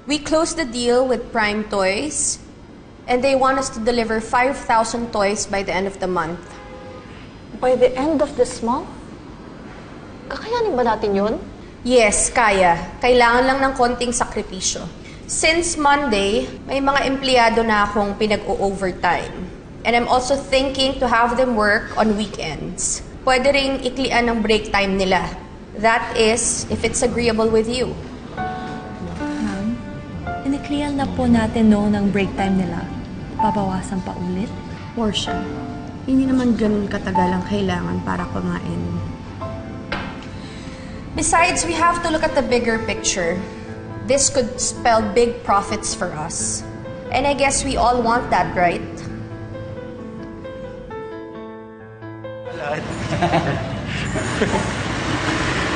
We closed the deal with Prime Toys, and they want us to deliver 5,000 toys by the end of the month. By the end of this month? Kakayanin ba natin yun? Yes, kaya. Kailangan lang ng konting sakripisyo. Since Monday, may mga empleyado na akong pinag-o-overtime. And I'm also thinking to have them work on weekends. Pwede ring iklian ng break time nila. That is, if it's agreeable with you. Ma'am, iniklian na po natin noon ang break time nila. Pabawasan pa ulit? Portia, hindi naman ganun katagal ang kailangan para kumain. Besides, we have to look at the bigger picture. This could spell big profits for us. And I guess we all want that, right?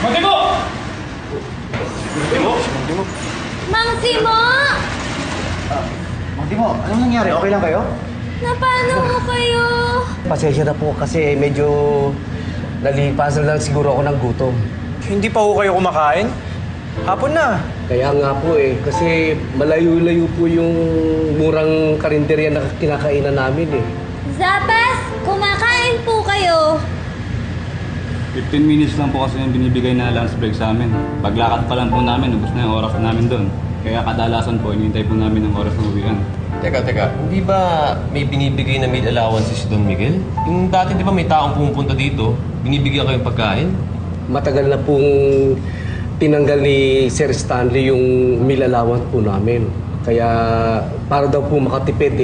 Montimo! Mang Timo! Mang Timo, anong nangyari? Okay lang kayo? Napano mo kayo? Pasensya na po kasi medyo nalipasan lang siguro ako ng gutom. Hindi pa ho kayo kumakain? Hapon na. Kaya nga po kasi malayo-layo po yung murang karinderya na kinakainan namin Zapas, kumakain po kayo. 15 minutes lang po kasi yung binibigay na lunch break sa amin. Paglakad pa lang po namin, ubos na yung oras namin doon. Kaya kadalasan po, hinihintay po namin ng oras ng uwian. Teka, hindi ba may binibigay na meal allowance si Don Miguel? Yung dati di ba may taong pumupunta dito, binibigyan kayong pagkain? Matagal na pong tinanggal ni Sir Stanley yung meal allowance po namin. Kaya para daw po makatipid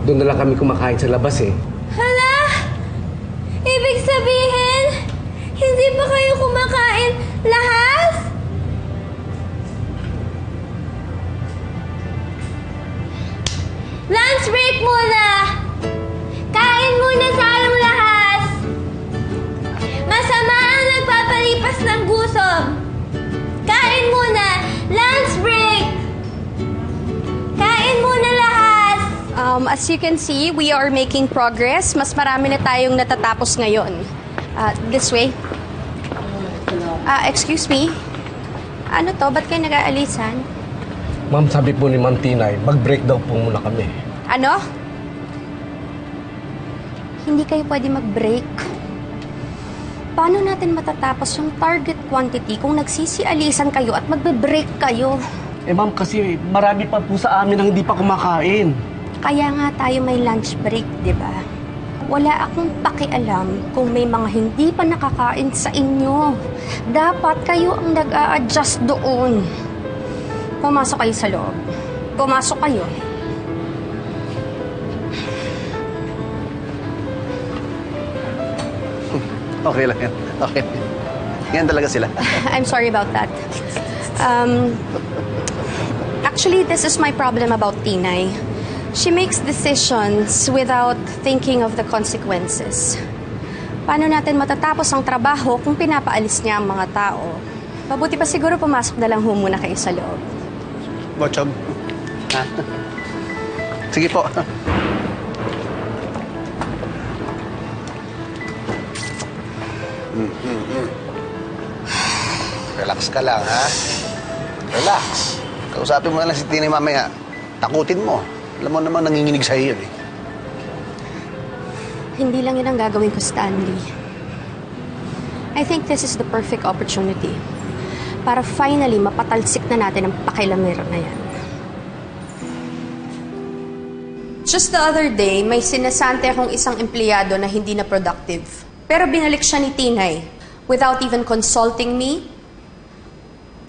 doon na lang kami kumakain sa labas Hala! Ibig sabihin, hindi ba kayo kumakain lahat? Lunch break muna! Kain muna tayong lahat! Masama ang nagpapalipas ng gutom! Kain muna! Lunch break! Kain muna lahat! As you can see, we are making progress. Mas marami na tayong natatapos ngayon. This way. Excuse me. Ano to? Ba't kayo nag-aalisan? Ma'am, sabi po ni Ma'am Tinay, mag-break daw po muna kami. Ano? Hindi kayo pwede mag-break. Paano natin matatapos yung target quantity kung nagsisialisan kayo at magbe-break kayo? Ma'am, kasi marami pa po sa amin ang hindi pa kumakain. Kaya nga tayo may lunch break, di ba? Wala akong pakialam kung may mga hindi pa nakakain sa inyo. Dapat kayo ang nag-a-adjust doon. Pumasok kayo sa loob. Pumasok kayo. Okay lang yan. Okay. Yan talaga sila. I'm sorry about that. Actually, this is my problem about Tinay. She makes decisions without thinking of the consequences. Paano natin matatapos ang trabaho kung pinapaalis niya ang mga tao? Mabuti pa siguro pumasok na lang muna kayo sa loob. Bochog. Sige po. Relax ka lang, ha? Relax. Kausapin mo na lang si Tinay mamaya. Takutin mo. Alam mo naman, nanginginig sa'yo yun Hindi lang yun ang gagawin ko, Stanley. I think this is the perfect opportunity para finally mapatalsik na natin ang pakilamero na yan. Just the other day, may sinasante akong isang empleyado na hindi na productive. Pero binalik siya ni Tinay without even consulting me.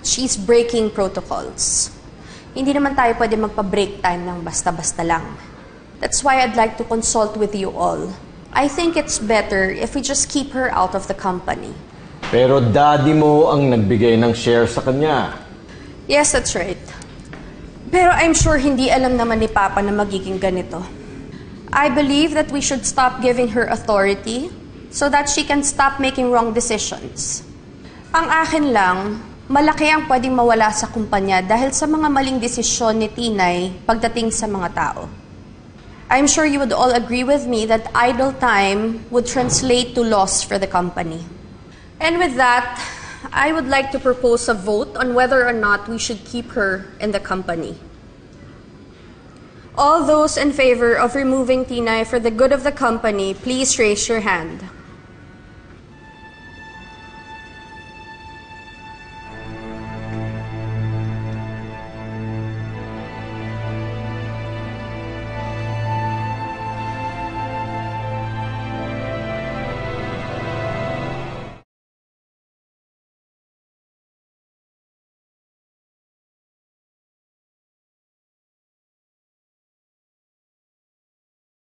She's breaking protocols. Hindi naman tayo pwede magpa-break time ng basta-basta lang. That's why I'd like to consult with you all. I think it's better if we just keep her out of the company. Pero daddy mo ang nagbigay ng share sa kanya. Yes, that's right. Pero I'm sure hindi alam naman ni Papa na magiging ganito. I believe that we should stop giving her authority so that she can stop making wrong decisions. Ang akin lang, malaki ang pwedeng mawala sa kumpanya dahil sa mga maling desisyon ni Tinay pagdating sa mga tao. I'm sure you would all agree with me that idle time would translate to loss for the company. And with that, I would like to propose a vote on whether or not we should keep her in the company. All those in favor of removing Tinay for the good of the company, please raise your hand.